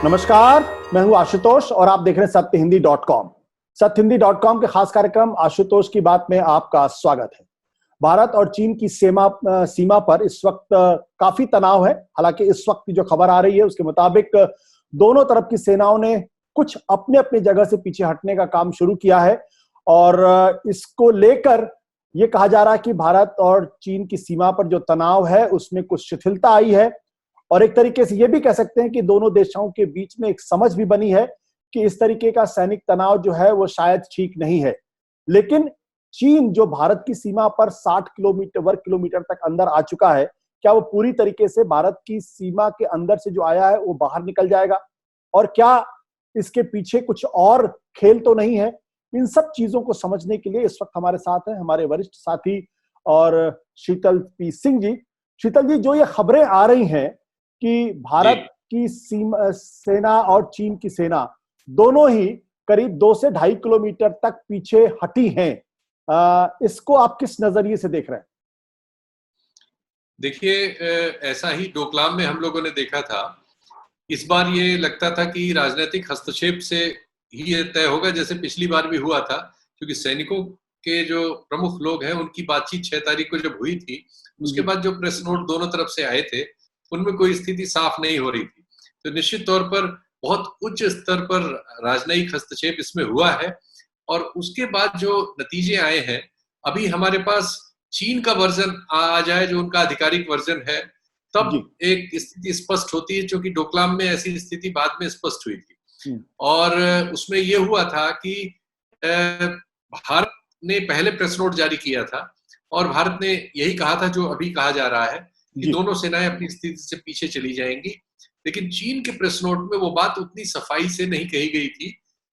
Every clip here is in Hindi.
नमस्कार, मैं हूं आशुतोष और आप देख रहे हैं सत्यहिंदी.com। सत्यहिंदी.com के खास कार्यक्रम आशुतोष की बात में आपका स्वागत है। भारत और चीन की सीमा पर इस वक्त काफी तनाव है। हालांकि इस वक्त की जो खबर आ रही है उसके मुताबिक दोनों तरफ की सेनाओं ने कुछ अपने अपने जगह से पीछे हटने का काम शुरू किया है और इसको लेकर यह कहा जा रहा है कि भारत और चीन की सीमा पर जो तनाव है उसमें कुछ शिथिलता आई है और एक तरीके से ये भी कह सकते हैं कि दोनों देशों के बीच में एक समझ भी बनी है कि इस तरीके का सैनिक तनाव जो है वो शायद ठीक नहीं है। लेकिन चीन जो भारत की सीमा पर 60 वर्ग किलोमीटर तक अंदर आ चुका है, क्या वो पूरी तरीके से भारत की सीमा के अंदर से जो आया है वो बाहर निकल जाएगा और क्या इसके पीछे कुछ और खेल तो नहीं है? इन सब चीजों को समझने के लिए इस वक्त हमारे साथ हैं हमारे वरिष्ठ साथी और शीतल पी सिंह जी। शीतल जी, जो ये खबरें आ रही हैं कि भारत की सेना और चीन की सेना दोनों ही करीब 2 से 2.5 किलोमीटर तक पीछे हटी हैं, इसको आप किस नजरिए से देख रहे हैं? देखिए, ऐसा ही डोकलाम में हम लोगों ने देखा था। इस बार ये लगता था कि राजनीतिक हस्तक्षेप से ही ये तय होगा, जैसे पिछली बार भी हुआ था, क्योंकि सैनिकों के जो प्रमुख लोग हैं उनकी बातचीत 6 तारीख को जब हुई थी, उसके बाद जो प्रेस नोट दोनों तरफ से आए थे उनमें कोई स्थिति साफ नहीं हो रही थी। तो निश्चित तौर पर बहुत उच्च स्तर पर राजनयिक हस्तक्षेप इसमें हुआ है और उसके बाद जो नतीजे आए हैं, अभी हमारे पास चीन का वर्जन आ जाए जो उनका आधिकारिक वर्जन है, तब एक स्थिति स्पष्ट होती है, क्योंकि डोकलाम में ऐसी स्थिति बाद में स्पष्ट हुई थी। और उसमें यह हुआ था कि भारत ने पहले प्रेस नोट जारी किया था और भारत ने यही कहा था जो अभी कहा जा रहा है कि दोनों सेनाएं अपनी स्थिति से पीछे चली जाएंगी। लेकिन चीन के प्रेस नोट में वो बात उतनी सफाई से नहीं कही गई थी।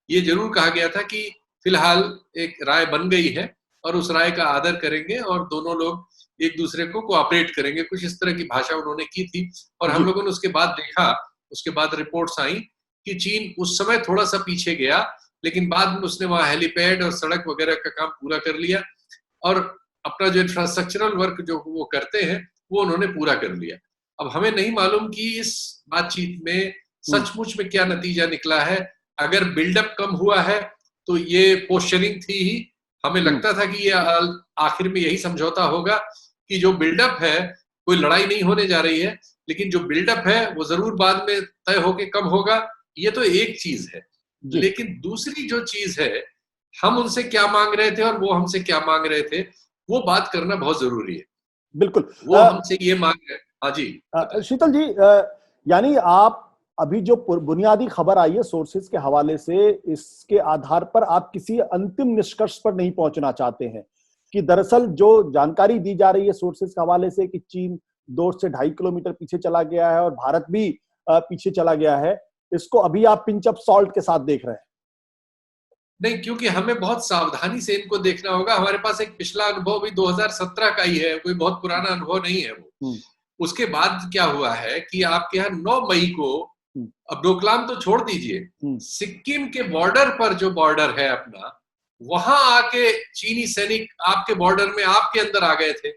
ये जरूर कहा गया था कि फिलहाल एक राय बन गई है और उस राय का आदर करेंगे और दोनों लोग एक दूसरे को कोऑपरेट करेंगे, कुछ इस तरह की भाषा उन्होंने की थी। और हम लोगों ने उसके बाद देखा, उसके बाद रिपोर्ट्स आई कि चीन उस समय थोड़ा सा पीछे गया, लेकिन बाद में उसने वहां हेलीपैड और सड़क वगैरह का काम पूरा कर लिया और अपना जो इंफ्रास्ट्रक्चरल वर्क जो वो करते हैं वो उन्होंने पूरा कर लिया। अब हमें नहीं मालूम कि इस बातचीत में सचमुच में क्या नतीजा निकला है। अगर बिल्डअप कम हुआ है तो ये पोस्चरिंग थी ही। हमें लगता था कि ये आखिर में यही समझौता होगा कि जो बिल्डअप है, कोई लड़ाई नहीं होने जा रही है, लेकिन जो बिल्डअप है वो जरूर बाद में तय होके कम होगा। ये तो एक चीज है, लेकिन दूसरी जो चीज है, हम उनसे क्या मांग रहे थे और वो हमसे क्या मांग रहे थे, वो बात करना बहुत जरूरी है। बिल्कुल, वो हमसे ये मांग रहे हैं। हाँ जी शीतल जी, यानी आप अभी जो बुनियादी खबर आई है सोर्सेज के हवाले से, इसके आधार पर आप किसी अंतिम निष्कर्ष पर नहीं पहुंचना चाहते हैं कि दरअसल जो जानकारी दी जा रही है सोर्सेज के हवाले से कि चीन 2 से 2.5 किलोमीटर पीछे चला गया है और भारत भी पीछे चला गया है, इसको अभी आप पिंच ऑफ सॉल्ट के साथ देख रहे हैं? नहीं, क्योंकि हमें बहुत सावधानी से इनको देखना होगा। हमारे पास एक पिछला अनुभव भी 2017 का ही है, कोई बहुत पुराना अनुभव नहीं है वो। उसके बाद क्या हुआ है कि आपके यहाँ 9 मई को, अब डोकलाम तो छोड़ दीजिए, सिक्किम के बॉर्डर पर जो बॉर्डर है अपना, वहां आके चीनी सैनिक आपके बॉर्डर में आपके अंदर आ गए थे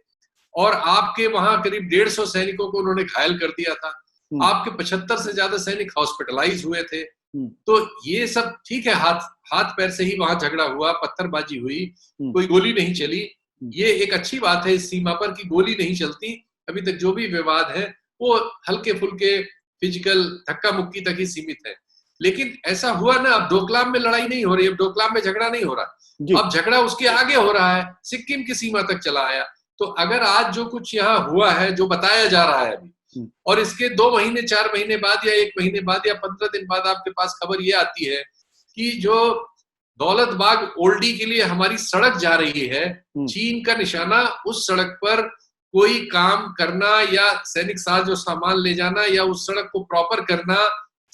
और आपके वहां करीब 150 सैनिकों को उन्होंने घायल कर दिया था। आपके 75 से ज्यादा सैनिक हॉस्पिटलाइज हुए थे। तो ये सब ठीक है, हाथ पैर से ही वहां झगड़ा हुआ, पत्थरबाजी हुई, कोई गोली नहीं चली। ये एक अच्छी बात है इस सीमा पर कि गोली नहीं चलती। अभी तक जो भी विवाद है वो हल्के फुल्के फिजिकल धक्का मुक्की तक ही सीमित है। लेकिन ऐसा हुआ ना, अब डोकलाम में लड़ाई नहीं हो रही, अब डोकलाम में झगड़ा नहीं हो रहा, अब झगड़ा उसके आगे हो रहा है, सिक्किम की सीमा तक चला आया। तो अगर आज जो कुछ यहाँ हुआ है, जो बताया जा रहा है अभी, और इसके 2 महीने 4 महीने बाद या 1 महीने बाद या 15 दिन बाद आपके पास खबर ये आती है कि जो दौलत बाग ओल्डी के लिए हमारी सड़क जा रही है, चीन का निशाना उस सड़क पर कोई काम करना या सैनिक साथ जो सामान ले जाना या उस सड़क को प्रॉपर करना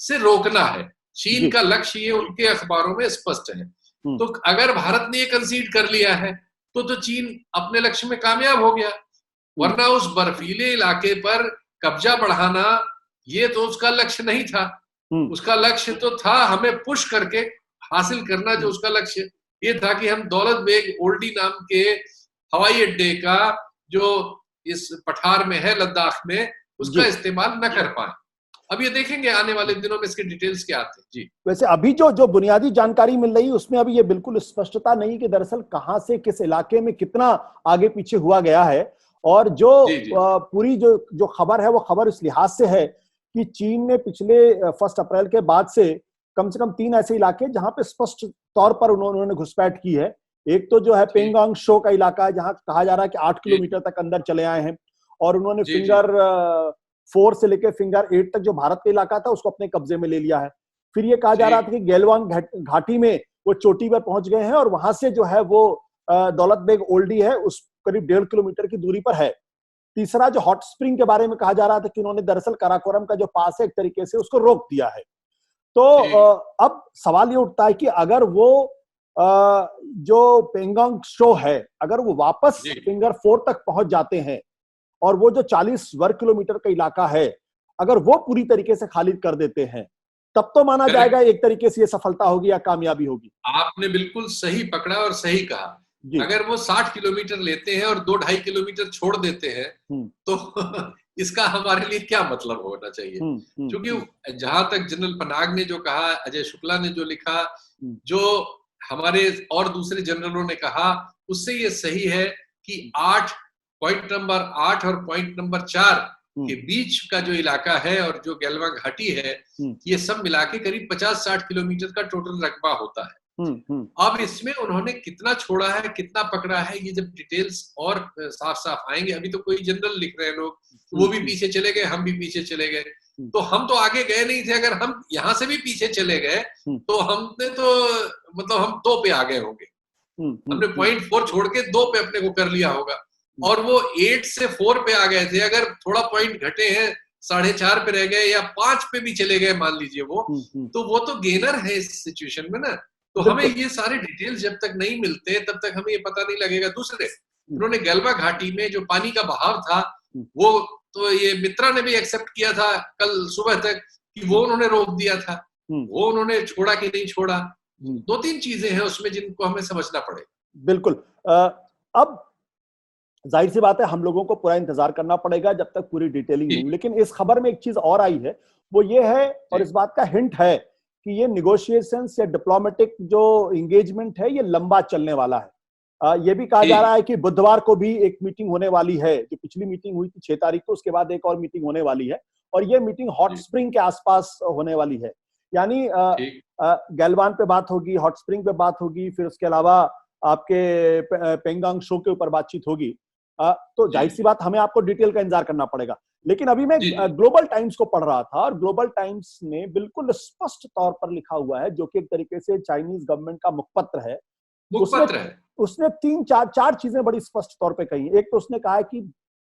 से रोकना है। चीन का लक्ष्य ये उनके अखबारों में स्पष्ट है। तो अगर भारत ने ये कंसीड कर लिया है तो चीन अपने लक्ष्य में कामयाब हो गया। वरना उस बर्फीले इलाके पर कब्जा बढ़ाना ये तो उसका लक्ष्य नहीं था। उसका लक्ष्य तो था हमें पुश करके हासिल करना। जो उसका लक्ष्य ये था कि हम दौलत बेग ओल्डी नाम के हवाई अड्डे का, जो इस पठार में है लद्दाख में, उसका इस्तेमाल न कर पाए। अब ये देखेंगे आने वाले दिनों में इसके डिटेल्स क्या आते हैं। जी, वैसे अभी जो जो बुनियादी जानकारी मिल रही है उसमें अभी ये बिल्कुल स्पष्टता नहीं कि दरअसल कहां से किस इलाके में कितना आगे पीछे हुआ गया है। और जो जी, जी, पूरी जो जो खबर है वो खबर इस लिहाज से है कि चीन ने पिछले 1 अप्रैल के बाद से कम 3 ऐसे इलाके जहां पे स्पष्ट तौर पर उन्होंने घुसपैठ की है। एक तो जो है जी, पेंगोंग शो का इलाका है जहां कहा जा रहा है कि 8 जी, किलोमीटर तक अंदर चले आए हैं, और उन्होंने जी, जी, फिंगर 4 से लेकर फिंगर 8 तक जो भारत का इलाका था उसको अपने कब्जे में ले लिया है। फिर ये कहा जा जी, रहा था कि गैलवान घाटी में वो चोटी पर पहुंच गए हैं और वहां से जो है वो दौलत बेग ओल्डी है उस करीब 1.5 किलोमीटर की दूरी पर है। तीसरा जो हॉट स्प्रिंग के बारे में कहा जा रहा था कि उन्होंने दरअसल काराकोरम का जो पास है एक तरीके से उसको रोक दिया है। तो जी, अब सवाल ये उठता है कि अगर वो जो पेंगोंग शो है अगर वो वापस जी, फिंगर 4 तक पहुंच जाते हैं और वो जो 40 वर्ग किलोमीटर का इलाका है अगर वो पूरी तरीके से खाली कर देते हैं तब तो माना जाएगा करेक्ट। एक तरीके से ये सफलता होगी या कामयाबी होगी। आपने बिल्कुल सही पकड़ा और सही कहा। जी। अगर वो 60 किलोमीटर लेते हैं और 2-2.5 किलोमीटर छोड़ देते हैं, हम्म तो इसका हमारे लिए क्या मतलब होना चाहिए? हम्म हम्म हम्म क्योंकि जहां तक जनरल पनाग ने जो कहा, अजय शुक्ला ने जो लिखा, हम्म जो हमारे और दूसरे जनरलों ने कहा, उससे ये सही है कि 8 पॉइंट नंबर 8 और पॉइंट नंबर 4 के हम्म बीच का जो इलाका है और जो गैलवा घाटी है, हम्म ये सब मिला के करीब 50-60 किलोमीटर का टोटल रकबा होता है। हम्म अब इसमें उन्होंने कितना छोड़ा है, कितना पकड़ा है, ये जब डिटेल्स और साफ-साफ आएंगे। अभी तो कोई जनरल लिख रहे हैं लोग, हम्म वो भी हम्म पीछे चले गए, हम भी पीछे चले गए। हम्म तो हम तो आगे गए नहीं थे, अगर हम यहाँ से भी पीछे चले गए, हम्म तो हमने तो मतलब हम 2 पे आ गए होंगे। हम्म हमने पॉइंट 4 छोड़ के 2 पे अपने को कर लिया होगा। और वो 8 से 4 पे आ गए थे, अगर थोड़ा पॉइंट घटे हैं, 4.5 पे रह गए या 5 पे भी चले गए मान लीजिए वो, हम्म। तो वो तो गेनर है इस सिचुएशन में ना। तो हमें बिल्कुल। ये सारे डिटेल्स जब तक नहीं मिलते तब तक हमें ये पता नहीं लगेगा। दूसरे, हम्म उन्होंने गैल्बा घाटी में जो पानी का बहाव था, हम्म वो तो ये मित्रा ने भी एक्सेप्ट किया था कल सुबह तक कि वो उन्होंने रोक दिया था। हम्म वो उन्होंने छोड़ा कि नहीं छोड़ा। हम्म। 2-3 चीजें हैं उसमें जिनको हमें समझना पड़ेगा। बिल्कुल। अब जाहिर सी बात है हम लोगों को पूरा इंतजार करना पड़ेगा जब तक पूरी डिटेलिंग नहीं जी, हुई। लेकिन इस खबर में एक चीज और आई है, वो ये है और जी, इस बात का हिंट है कि ये निगोशिएशंस या डिप्लोमेटिक जो एंगेजमेंट है ये लंबा चलने वाला है। ये भी कहा जा रहा जी, है कि बुधवार को भी एक मीटिंग होने वाली है। जो पिछली मीटिंग हुई थी 6 तारीख को, उसके बाद एक और मीटिंग होने वाली है और ये मीटिंग हॉट जी, स्प्रिंग के आसपास होने वाली है। यानी ठीक, गैलवान पे बात होगी, हॉट स्प्रिंग पे बात होगी, फिर उसके अलावा आपके पेंगोंग शो के ऊपर बातचीत होगी। तो जी, जाहिर सी जी, बात हमें आपको डिटेल का इंतजार करना पड़ेगा। लेकिन अभी मैं जी, जी, ग्लोबल टाइम्स को पढ़ रहा था और ग्लोबल टाइम्स ने बिल्कुल स्पष्ट तौर पर लिखा हुआ है, जो कि एक तरीके से चाइनीज गवर्नमेंट का मुखपत्र है। उसने मुखपत्र है। उसने तीन चार चार चीजें बड़ी स्पष्ट तौर पे कही। एक तो उसने कहा है कि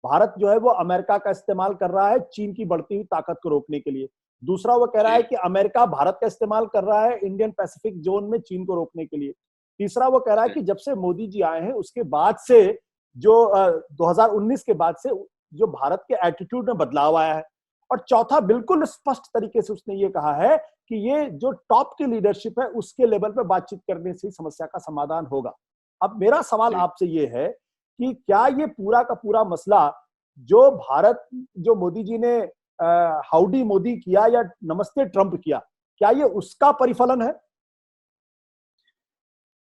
भारत जो है वो अमेरिका का इस्तेमाल कर रहा है चीन की बढ़ती हुई ताकत को रोकने के लिए। दूसरा वो कह रहा है ठीक, कि अमेरिका भारत का इस्तेमाल कर रहा है इंडियन पैसिफिक जोन में चीन को रोकने के लिए। तीसरा वो कह रहा है कि ठीक, जब से मोदी जी आए हैं उसके बाद से जो 2019 के बाद से जो भारत के एटीट्यूड में बदलाव आया है। और चौथा बिल्कुल स्पष्ट तरीके से उसने ये कहा है कि ये जो टॉप की लीडरशिप है उसके लेवल पे बातचीत करने से ही समस्या का समाधान होगा। अब मेरा सवाल ठीक। आपसे ये है कि क्या ये पूरा का पूरा मसला जो भारत जो मोदी जी ने हाउडी मोदी किया या नमस्ते ट्रंप किया, क्या ये उसका परिफलन है?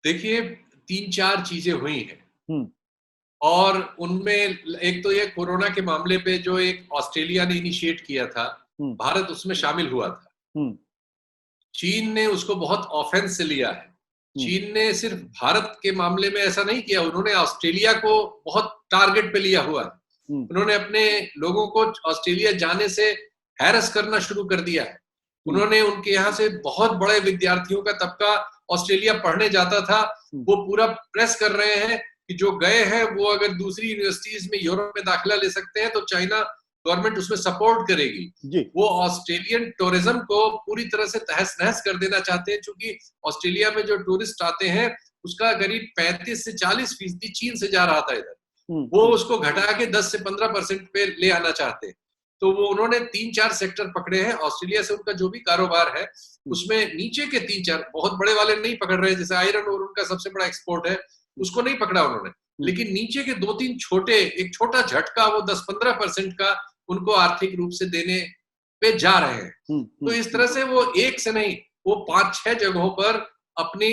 देखिए, 3-4 चीजें हुई हैं हम्म और उनमें एक तो ये कोरोना के मामले पे जो एक ऑस्ट्रेलिया ने इनिशिएट किया था, हम्म भारत उसमें शामिल हुआ था। हम्म चीन ने उसको बहुत ऑफेंस से लिया है। हम्म चीन ने सिर्फ भारत के मामले में ऐसा नहीं किया, उन्होंने ऑस्ट्रेलिया को बहुत टारगेट पे लिया हुआ है। हम्म उन्होंने अपने लोगों को ऑस्ट्रेलिया जाने से हैरस करना शुरू कर दिया है। हम्म उन्होंने उनके यहाँ से बहुत बड़े विद्यार्थियों का तबका ऑस्ट्रेलिया पढ़ने जाता था, हम्म वो पूरा प्रेस कर रहे हैं कि जो गए हैं वो अगर दूसरी यूनिवर्सिटीज में यूरोप में दाखिला ले सकते हैं तो चाइना गवर्नमेंट उसमें सपोर्ट करेगी। जी। वो ऑस्ट्रेलियन टूरिज्म को पूरी तरह से तहस नहस कर देना चाहते हैं, क्योंकि ऑस्ट्रेलिया में जो टूरिस्ट आते हैं उसका करीब 35 से 40% चीन से जा रहा था इधर। वो हम्म उसको घटा के 10 से 15% पे ले आना चाहते हैं। तो वो उन्होंने 3-4 सेक्टर पकड़े हैं ऑस्ट्रेलिया से। उनका जो भी कारोबार है उसमें नीचे के 3-4 बहुत बड़े वाले नहीं पकड़ रहे, जैसे आयरन और उनका सबसे बड़ा एक्सपोर्ट है, उसको नहीं पकड़ा उन्होंने। लेकिन नीचे के 2-3 छोटे, एक छोटा झटका वो 10-15% का उनको आर्थिक रूप से देने पे जा रहे हैं। तो इस तरह से वो एक से नहीं, वो 5-6 जगहों पर अपनी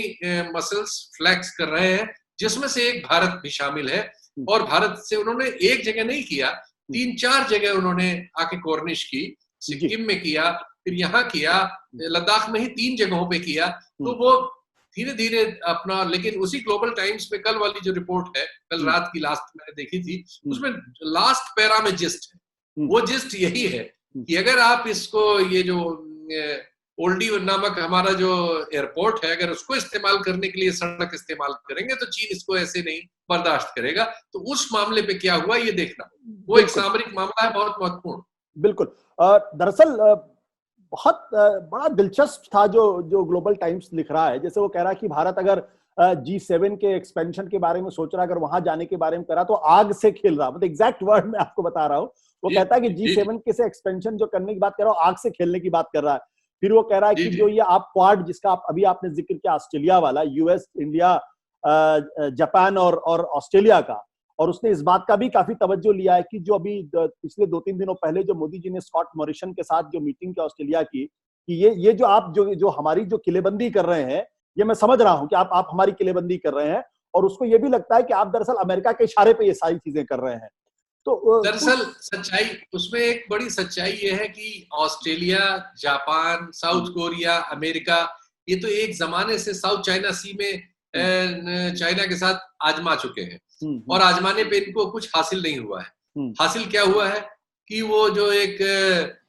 मसल्स फ्लेक्स कर रहे हैं, जिसमें से एक भारत भी शामिल है। और भारत से उन्होंने एक जगह नहीं किया, 3-4 जगह उन्होंने आके कॉर्निश की। सिक्किम में किया, फिर यहाँ किया, लद्दाख में ही 3 जगहों पे किया। तो वो धीरे धीरे अपना, लेकिन उसी ग्लोबल टाइम्स में कल वाली जो रिपोर्ट है, कल रात की लास्ट मैंने देखी थी, उसमें लास्ट पैरा में जिस्ट है, वो जिस्ट यही है कि अगर आप इसको, ये जो ओल्डी नामक हमारा जो एयरपोर्ट है, अगर उसको इस्तेमाल करने के लिए सड़क इस्तेमाल करेंगे तो चीन इसको ऐसे नहीं बर्दाश्त करेगा। तो उस मामले पे क्या हुआ ये देखना, वो एक सामरिक मामला है, बहुत महत्वपूर्ण। बिल्कुल। दरअसल बहुत बड़ा दिलचस्प था जो ग्लोबल टाइम्स लिख रहा है। जैसे वो कह रहा है कि भारत अगर G7 के एक्सपेंशन के बारे में सोच रहा है, अगर वहां जाने के बारे में कह रहा, तो आग से खेल रहा, मतलब एग्जैक्ट वर्ड मैं आपको बता रहा हूँ। वो कहता है कि G7 के से एक्सपेंशन जो करने की बात कर रहा हूँ, आग से खेलने की बात कर रहा है। फिर वो कह रहा है कि जो ये आप क्वाड, जिसका अभी आपने जिक्र किया, ऑस्ट्रेलिया वाला, यूएस, इंडिया, जापान और ऑस्ट्रेलिया का, और उसने इस बात का भी काफी तवज्जो लिया है कि जो अभी पिछले 2-3 दिनों पहले जो मोदी जी ने स्कॉट मॉरिसन के साथ जो मीटिंग की ऑस्ट्रेलिया की, कि ये जो आप जो हमारी जो किलेबंदी कर रहे हैं, ये मैं समझ रहा हूं कि आप हमारी किलेबंदी कर रहे हैं, और उसको ये भी लगता है कि आप दरअसल अमेरिका के इशारे पे ये सारी चीजें कर रहे हैं। तो दरअसल सच्चाई, उसमें एक बड़ी सच्चाई ये है कि Australia, Japan, south Korea, America, ये तो एक जमाने से साउथ चाइना सी में चाइना के साथ आजमा चुके हैं, और आजमाने पे इनको कुछ हासिल नहीं हुआ है। हासिल क्या हुआ है कि वो जो एक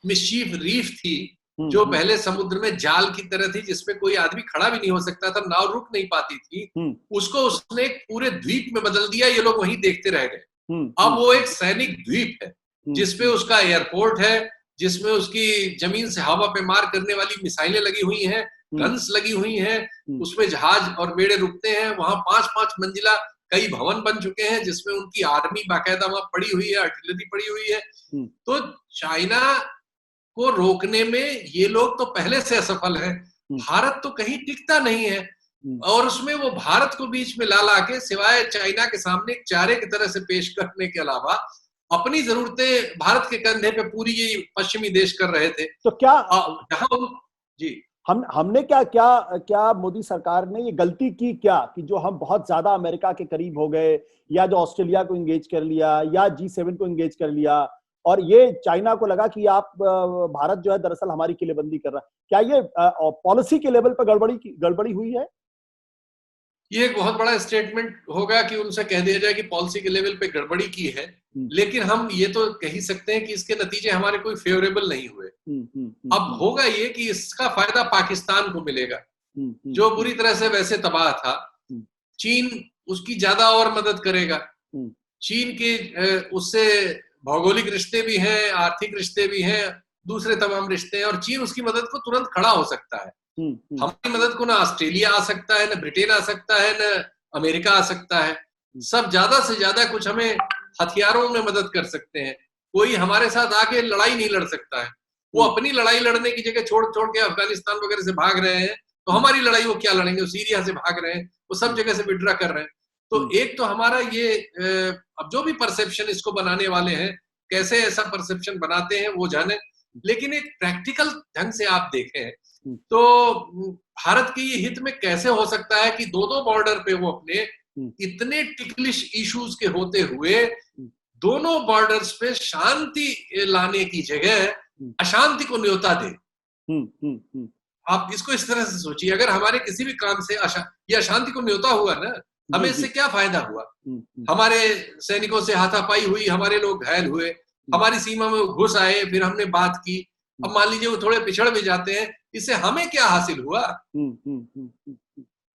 मिस्चीफ रीफ थी, जो पहले समुद्र में जाल की तरह थी, जिसमें कोई आदमी खड़ा भी नहीं हो सकता था, नाव रुक नहीं पाती थी, उसको उसने पूरे द्वीप में बदल दिया। ये लोग वहीं देखते रह गए। अब वो एक सैनिक द्वीप है, जिसपे उसका एयरपोर्ट है, जिसमें उसकी जमीन से हवा पे मार करने वाली मिसाइलें लगी हुई हैं, गन्स लगी हुई हैं, उसमें जहाज और बेड़े रुकते हैं। वहां 5-5 मंजिला कई भवन बन चुके हैं, जिसमें उनकी आर्मी बाकायदा वहां पड़ी हुई है, आर्टिलरी पड़ी हुई है। तो चाइना को रोकने में ये लोग तो पहले से असफल हैं। भारत तो कहीं टिकता नहीं है, और उसमें वो भारत को बीच में ला के, सिवाय चाइना के सामने एक चारे की तरह से पेश करने के अलावा, अपनी जरूरतें भारत के कंधे पे पूरी ये पश्चिमी देश कर रहे थे। तो क्या जी, हमने क्या मोदी सरकार ने ये गलती की क्या, कि जो हम बहुत ज्यादा अमेरिका के करीब हो गए, या जो ऑस्ट्रेलिया को एंगेज कर लिया, या G7 को एंगेज कर लिया, और ये चाइना को लगा कि आप भारत जो है दरअसल हमारी किलेबंदी कर रहा है? क्या ये पॉलिसी के लेवल पर गड़बड़ी हुई है? ये एक बहुत बड़ा स्टेटमेंट होगा कि उनसे कह दिया जाए कि पॉलिसी के लेवल पे गड़बड़ी की है, लेकिन हम ये तो कह ही सकते हैं कि इसके नतीजे हमारे कोई फेवरेबल नहीं हुए। अब होगा ये कि इसका फायदा पाकिस्तान को मिलेगा, जो बुरी तरह से वैसे तबाह था। चीन उसकी ज्यादा और मदद करेगा। चीन के उससे भौगोलिक रिश्ते भी हैं, आर्थिक रिश्ते भी हैं, दूसरे तमाम रिश्ते हैं, और चीन उसकी मदद को तुरंत खड़ा हो सकता है। हमारी मदद को ना ऑस्ट्रेलिया आ सकता है, ना ब्रिटेन आ सकता है, ना अमेरिका आ सकता है। सब ज्यादा से ज्यादा कुछ हमें हथियारों में मदद कर सकते हैं। कोई हमारे साथ आके लड़ाई नहीं लड़ सकता है। वो अपनी लड़ाई लड़ने की जगह छोड़ छोड़ के अफगानिस्तान वगैरह से भाग रहे हैं, तो हमारी लड़ाई वो क्या लड़ेंगे? वो सीरिया से भाग रहे हैं, वो सब जगह से विड्रा कर रहे हैं। तो एक तो हमारा ये, अब जो भी परसेप्शन इसको बनाने वाले हैं, कैसे ऐसा परसेप्शन बनाते हैं वो जाने, लेकिन एक प्रैक्टिकल ढंग से आप देखें तो भारत के ये हित में कैसे हो सकता है कि दो बॉर्डर पे वो अपने इतने टिकलिश इश्यूज के होते हुए दोनों बॉर्डर्स पे शांति लाने की जगह अशांति को न्योता दे। आप इसको इस तरह से सोचिए, अगर हमारे किसी भी काम से ये अशांति को न्योता हुआ ना, हमें इससे क्या फायदा हुआ? हमारे सैनिकों से हाथापाई हुई, हमारे लोग घायल हुए, हमारी सीमा में घुस आए, फिर हमने बात की। अब मान लीजिए वो थोड़े पिछड़ भी जाते हैं, इससे हमें क्या हासिल हुआ?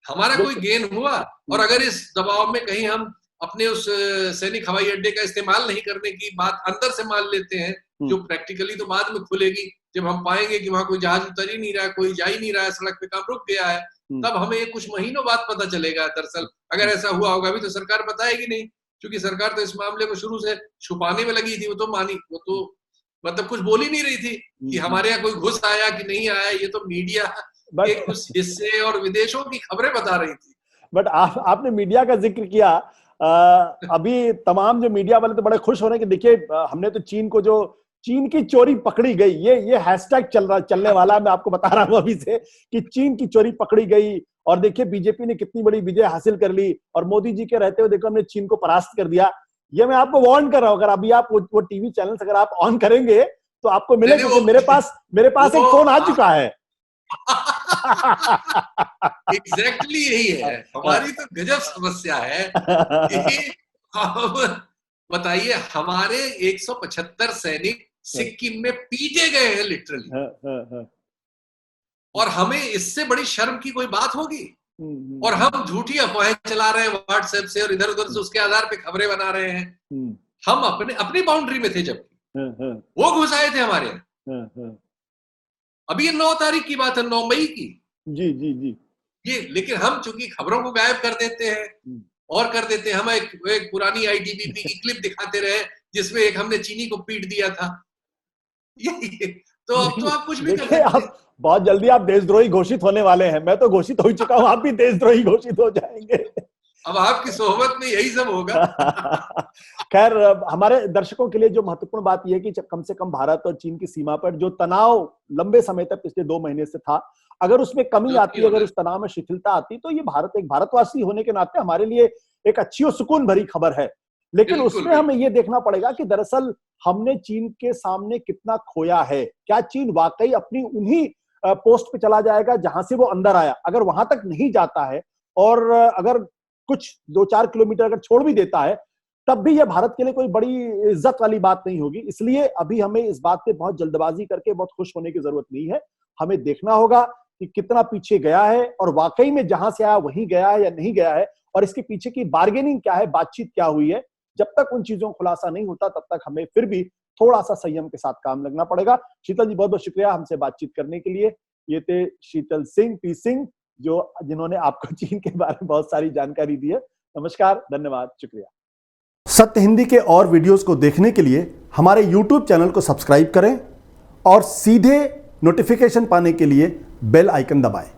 हमारा कोई गेन हुआ? और अगर इस दबाव में कहीं हम अपने उस सैनिक हवाई अड्डे का इस्तेमाल नहीं करने की बात अंदर से मान लेते हैं, जो प्रैक्टिकली तो बाद में खुलेगी, जब हम पाएंगे कि वहां कोई जहाज उतर ही नहीं रहा है, कोई जा ही नहीं रहा है, सड़क पे काम रुक गया है, तब हमें कुछ महीनों बाद पता चलेगा। दरअसल अगर ऐसा हुआ होगा, अभी तो सरकार बताएगी नहीं, क्योंकि सरकार तो इस मामले को शुरू से छुपाने में लगी थी। वो तो मतलब कुछ बोल ही नहीं रही थी कि हमारे यहाँ कोई घुस आया कि नहीं आया। ये तो मीडिया के कुछ हिस्से और विदेशों की खबरें बता रही थी। बट आपने मीडिया का जिक्र किया। अभी तमाम जो मीडिया वाले तो बड़े खुश हो रहे हैं कि देखिए, हमने तो चीन को जो चीन की चोरी पकड़ी गई, ये हैशटैग चलने वाला है। मैं आपको बता रहा हूं अभी से कि चीन की चोरी पकड़ी गई। और देखिए बीजेपी ने कितनी बड़ी विजय हासिल कर ली, और मोदी जी के रहते हुए देखो हमने चीन को परास्त कर दिया। ये मैं आपको वार्न कर रहा हूं, अगर अभी आप वो टीवी चैनल अगर आप ऑन करेंगे तो आपको मिले, क्योंकि मेरे पास एक फोन आ चुका है। एग्जैक्टली यही है हमारी तो गजब समस्या है। बताइए, हमारे 175 सैनिक सिक्किम में पीटे गए हैं लिटरली, और हमें इससे बड़ी शर्म की कोई बात होगी? और हम झूठी अफवाहें चला रहे हैं व्हाट्सएप से और इधर उधर से, उसके आधार पे खबरें बना रहे हैं। हम अपनी बाउंड्री में थे, जबकि वो घुस आए थे हमारे यहाँ। अभी ये 9 तारीख की बात है, 9 मई की। जी जी जी। ये लेकिन हम चूंकि खबरों को गायब कर देते हैं और कर देते हैं, हम एक पुरानी आईटीबीपी की क्लिप दिखाते रहे जिसमें एक हमने चीनी को पीट दिया था। ये तो अब तो आप कुछ भी कर सकते हैं। बहुत जल्दी आप देशद्रोही घोषित होने वाले हैं। मैं तो घोषित हो चुका हूं, आप भी देशद्रोही घोषित हो जाएंगे। अब आपकी सोहबत में यही सब होगा। खैर, हमारे दर्शकों के लिए जो महत्वपूर्ण बात यह है कि कम से कम भारत और चीन की सीमा पर जो तनाव लंबे समय तक पिछले 2 महीने से था, अगर उसमें कमी आती, अगर उस तनाव में शिथिलता आती, तो ये एक भारतवासी होने के नाते हमारे लिए एक अच्छी और सुकून भरी खबर है। लेकिन उसमें हमें ये देखना पड़ेगा कि दरअसल हमने चीन के सामने कितना खोया है। क्या चीन वाकई अपनी उन्हीं पोस्ट पे चला जाएगा जहां से वो अंदर आया? अगर वहां तक नहीं जाता है और अगर कुछ 2-4 किलोमीटर अगर छोड़ भी देता है, तब भी यह भारत के लिए कोई बड़ी इज्जत वाली बात नहीं होगी। इसलिए अभी हमें इस बात पे बहुत जल्दबाजी करके बहुत खुश होने की जरूरत नहीं है। हमें देखना होगा कि कितना पीछे गया है, और वाकई में जहां से आया वहीं गया है या नहीं गया है, और इसके पीछे की बार्गेनिंग क्या है, बातचीत क्या हुई है। जब तक उन चीजों का खुलासा नहीं होता, तब तक हमें फिर भी थोड़ा सा संयम के साथ काम लगना पड़ेगा। शीतल जी, बहुत बहुत शुक्रिया हमसे बातचीत करने के लिए। ये थे शीतल सिंह, पी सिंह, जिन्होंने आपको चीन के बारे में बहुत सारी जानकारी दी है। नमस्कार, धन्यवाद, शुक्रिया। सत्य हिंदी के और वीडियोस को देखने के लिए हमारे YouTube चैनल को सब्सक्राइब करें और सीधे नोटिफिकेशन पाने के लिए बेल आइकन दबाएं।